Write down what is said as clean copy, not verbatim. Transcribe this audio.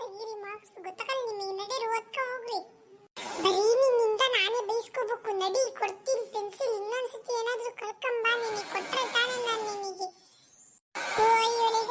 ತೆಗೀರಿ ಮಾರ್ಕ್ಸ್ ಗೊತ್ತಾಗಲ್ಲ ನಿಮಗೆ. ನಡೀರಿ ಓದ್ಕ ಹೋಗ್ರಿ. ಬರೀ ನಿನ್ನಿಂದ ನಾನೇ ಬೈಸ್ಕೋಬೇಕು. ನಡಿ ಕೊಡ್ತೀನಿ ಪೆನ್ಸಿಲ್. ಇನ್ನೊಂದ್ಸತಿ ಏನಾದ್ರೂ ಕಳ್ಕೊಂಬಾ. ನಿನಗೆ ಕೊಟ್ರೆ ತಾನೇ ನಾನು ನಿನಗೆ. ಓ ಇವಳೆ